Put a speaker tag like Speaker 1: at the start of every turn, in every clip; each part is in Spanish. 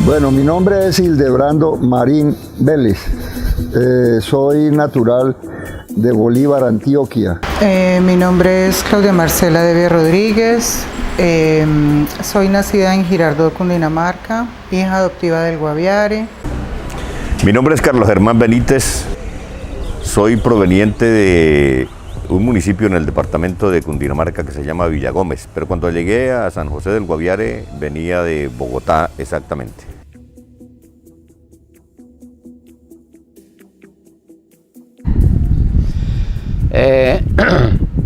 Speaker 1: Bueno, mi nombre es Hildebrando Marín Vélez. Soy natural de Bolívar, Antioquia.
Speaker 2: Mi nombre es Claudia Marcela Devia Rodríguez. Soy nacida en Girardot, Cundinamarca, hija adoptiva del Guaviare.
Speaker 3: Mi nombre es Carlos Germán Benítez. Soy proveniente de un municipio en el departamento de Cundinamarca que se llama Villagómez, pero cuando llegué a San José del Guaviare venía de Bogotá exactamente.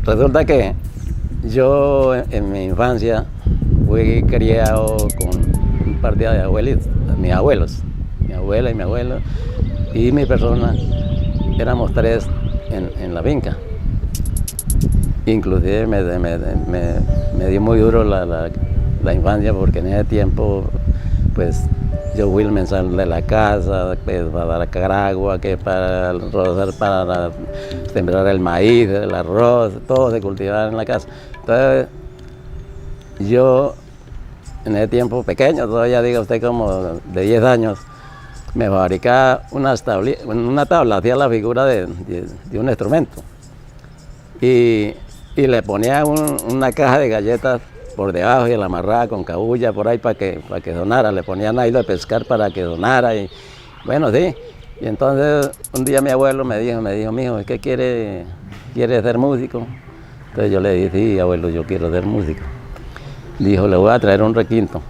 Speaker 4: Resulta que yo en mi infancia fui criado con un par de abuelitos, mis abuelos, mi abuela y mi abuelo, y mi persona, éramos tres en la finca. Inclusive me dio muy duro la infancia, porque en ese tiempo pues yo fui el mensal de la casa, pues, para sacar agua, que para rozar, para sembrar el maíz, el arroz, todo se cultivaba en la casa. Entonces yo en ese tiempo pequeño, todavía diga usted como de 10 años, me fabricaba una tabla, hacía la figura de un instrumento y le ponía una caja de galletas por debajo y la amarraba con cabulla por ahí para que sonara, le ponía nylon de pescar para que sonara y bueno, sí. Y entonces un día mi abuelo me dijo, mijo, ¿qué quiere ser músico? Entonces yo le dije, sí, abuelo, yo quiero ser músico. Dijo, le voy a traer un requinto.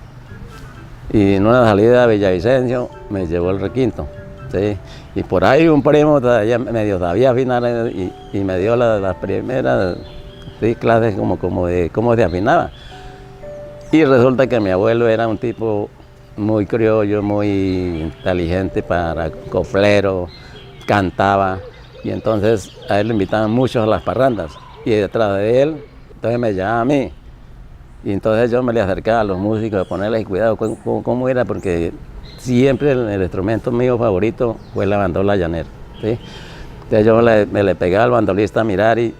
Speaker 4: Y en una salida de Villavicencio me llevó el requinto, ¿sí? Y por ahí un primo todavía medio sabía afinar y me dio las primeras, ¿sí?, clases como de cómo se afinaba. Y resulta que mi abuelo era un tipo muy criollo, muy inteligente, para coflero, cantaba, y entonces a él le invitaban mucho a las parrandas, y detrás de él, entonces me llamaba a mí, y entonces yo me le acercaba a los músicos a ponerles cuidado cómo era, porque siempre el instrumento mío favorito fue la bandola llanera, ¿sí? Entonces yo me le pegaba al bandolista a mirar y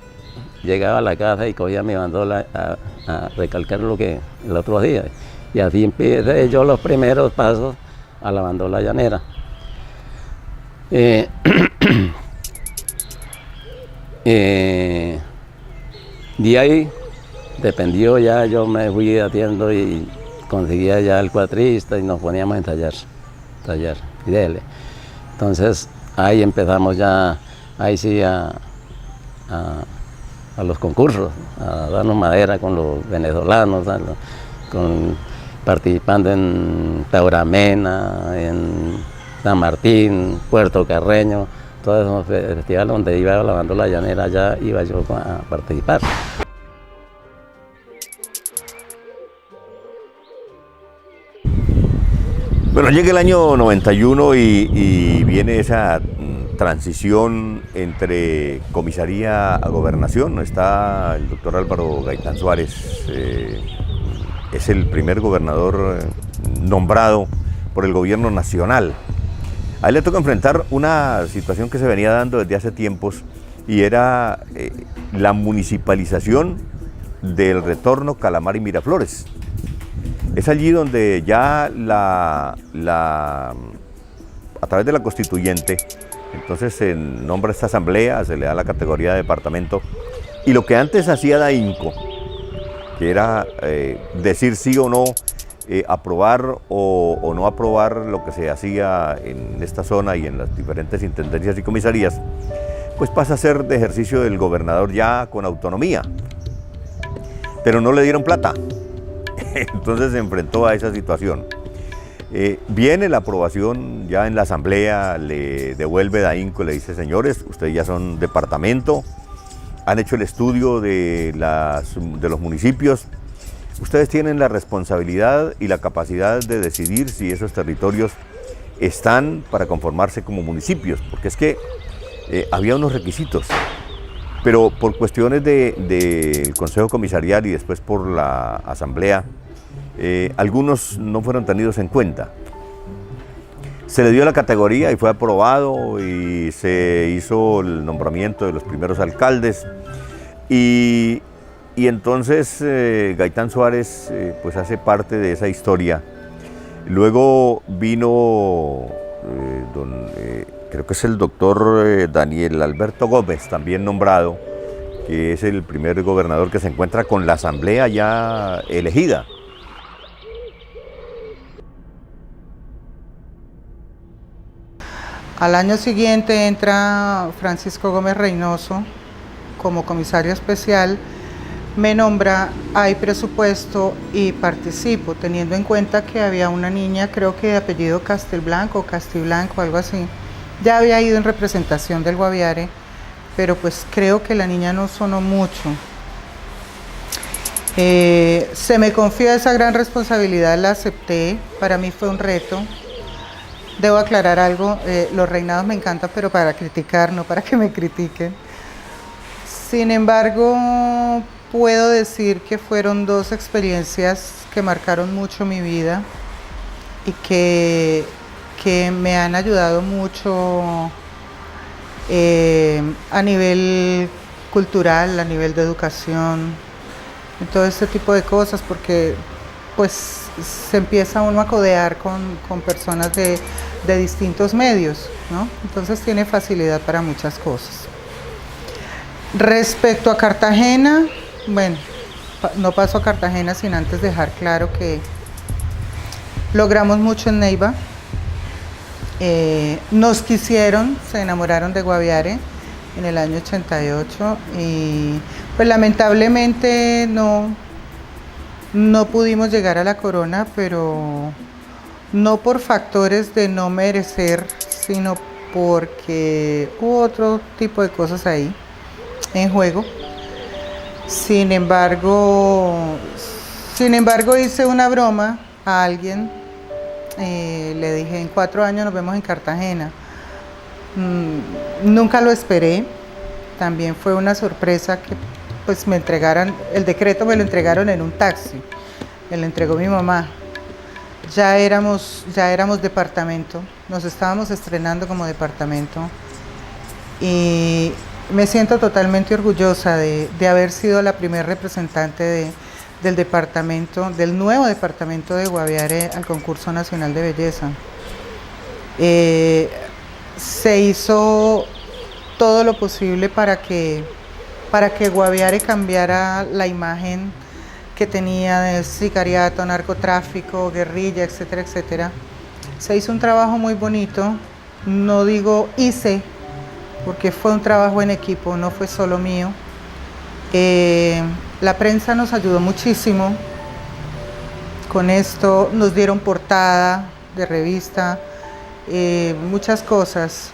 Speaker 4: llegaba a la casa y cogía mi bandola a recalcar lo que el otro hacía. Y así empecé yo los primeros pasos a la bandola llanera. De ahí dependió, ya yo me fui haciendo y conseguía ya el cuatrista y nos poníamos a ensayar y dele. Entonces ahí empezamos ya, ahí sí a los concursos, a darnos madera con los venezolanos, participando en Tauramena, en San Martín, Puerto Carreño, todos esos festivales donde iba la bandola llanera, ya iba yo a participar.
Speaker 3: Bueno, llega el año 91 y viene esa transición entre comisaría a gobernación. Está el doctor Álvaro Gaitán Suárez, es el primer gobernador nombrado por el gobierno nacional. A él le toca enfrentar una situación que se venía dando desde hace tiempos, y era la municipalización del retorno Calamar y Miraflores. Es allí donde ya a través de la constituyente, entonces se nombra esta asamblea, se le da la categoría de departamento, y lo que antes hacía DAINCO, que era decir sí o no, aprobar o no aprobar lo que se hacía en esta zona y en las diferentes intendencias y comisarías, pues pasa a ser de ejercicio del gobernador ya con autonomía. Pero no le dieron plata, entonces se enfrentó a esa situación. Viene la aprobación ya en la asamblea, le devuelve DAINCO, le dice, señores, ustedes ya son departamento, han hecho el estudio de los municipios, ustedes tienen la responsabilidad y la capacidad de decidir si esos territorios están para conformarse como municipios, porque es que había unos requisitos, pero por cuestiones del Consejo Comisarial y después por la asamblea, algunos no fueron tenidos en cuenta. Se le dio la categoría y fue aprobado y se hizo el nombramiento de los primeros alcaldes y entonces Gaitán Suárez pues hace parte de esa historia Luego vino, creo que es el doctor Daniel Alberto Gómez, también nombrado, que es el primer gobernador que se encuentra con la asamblea ya elegida.
Speaker 2: Al año siguiente entra Francisco Gómez Reynoso como comisario especial, me nombra, hay presupuesto y participo, teniendo en cuenta que había una niña, creo que de apellido Castelblanco o Castiblanco, algo así. Ya había ido en representación del Guaviare, pero pues creo que la niña no sonó mucho. Se me confió esa gran responsabilidad, la acepté, para mí fue un reto. Debo aclarar algo, los reinados me encantan, pero para criticar, no para que me critiquen. Sin embargo, puedo decir que fueron dos experiencias que marcaron mucho mi vida y que me han ayudado mucho a nivel cultural, a nivel de educación, en todo este tipo de cosas, porque pues se empieza uno a codear con personas de distintos medios, ¿no? Entonces tiene facilidad para muchas cosas. Respecto a Cartagena, bueno, no paso a Cartagena sin antes dejar claro que logramos mucho en Neiva. Nos quisieron, se enamoraron de Guaviare en el año 88 y pues lamentablemente no pudimos llegar a la corona, pero no por factores de no merecer, sino porque hubo otro tipo de cosas ahí en juego. Sin embargo hice una broma a alguien, le dije, en 4 años nos vemos en Cartagena. Nunca lo esperé, también fue una sorpresa que pues me entregaran, el decreto me lo entregaron en un taxi, me lo entregó mi mamá. Ya éramos departamento, nos estábamos estrenando como departamento y me siento totalmente orgullosa de haber sido la primer representante del departamento, del nuevo departamento de Guaviare al concurso nacional de belleza. Se hizo todo lo posible para que Guaviare cambiara la imagen que tenía de sicariato, narcotráfico, guerrilla, etcétera, etcétera. Se hizo un trabajo muy bonito, no digo hice, porque fue un trabajo en equipo, no fue solo mío. La prensa nos ayudó muchísimo con esto, nos dieron portada de revista, muchas cosas.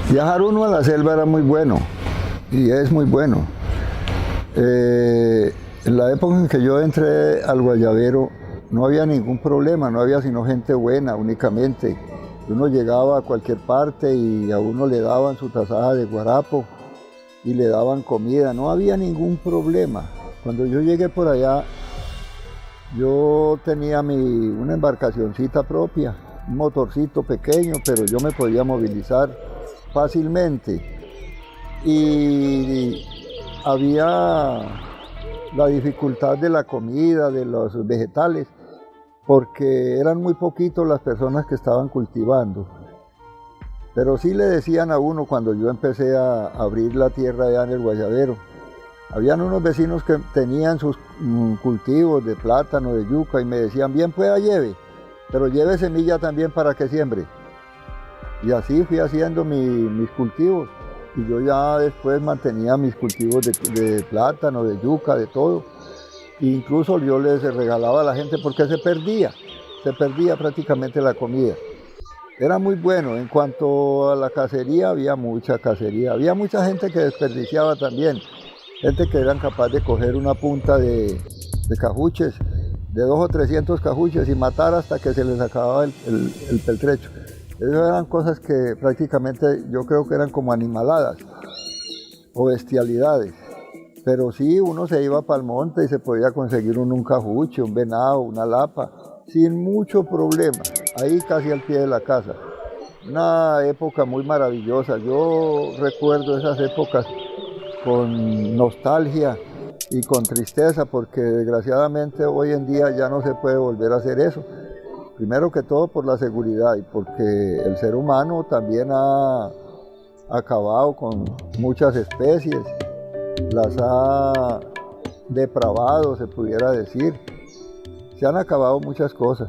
Speaker 1: Viajar uno a la selva era muy bueno, y es muy bueno. En la época en que yo entré al Guayabero no había ningún problema, no había sino gente buena únicamente. Uno llegaba a cualquier parte y a uno le daban su tazaja de guarapo y le daban comida, no había ningún problema. Cuando yo llegué por allá, yo tenía una embarcacioncita propia, un motorcito pequeño, pero yo me podía movilizar fácilmente. Y había la dificultad de la comida, de los vegetales, porque eran muy poquitos las personas que estaban cultivando. Pero sí le decían a uno cuando yo empecé a abrir la tierra allá en el Guayabero, habían unos vecinos que tenían sus cultivos de plátano, de yuca, y me decían, bien pueda lleve, pero lleve semilla también para que siembre. Y así fui haciendo mis cultivos. Y yo ya después mantenía mis cultivos de plátano, de yuca, de todo. E incluso yo les regalaba a la gente porque se perdía prácticamente la comida. Era muy bueno. En cuanto a la cacería, había mucha cacería. Había mucha gente que desperdiciaba también. Gente que eran capaz de coger una punta de cajuches, de 200 o 300 cajuches y matar hasta que se les acababa el peltrecho. Esas eran cosas que prácticamente yo creo que eran como animaladas o bestialidades. Pero sí, uno se iba para el monte y se podía conseguir un cajuche, un venado, una lapa, sin mucho problema, ahí casi al pie de la casa. Una época muy maravillosa. Yo recuerdo esas épocas con nostalgia y con tristeza, porque desgraciadamente hoy en día ya no se puede volver a hacer eso. Primero que todo por la seguridad y porque el ser humano también ha acabado con muchas especies, las ha depravado, se pudiera decir. Se han acabado muchas cosas.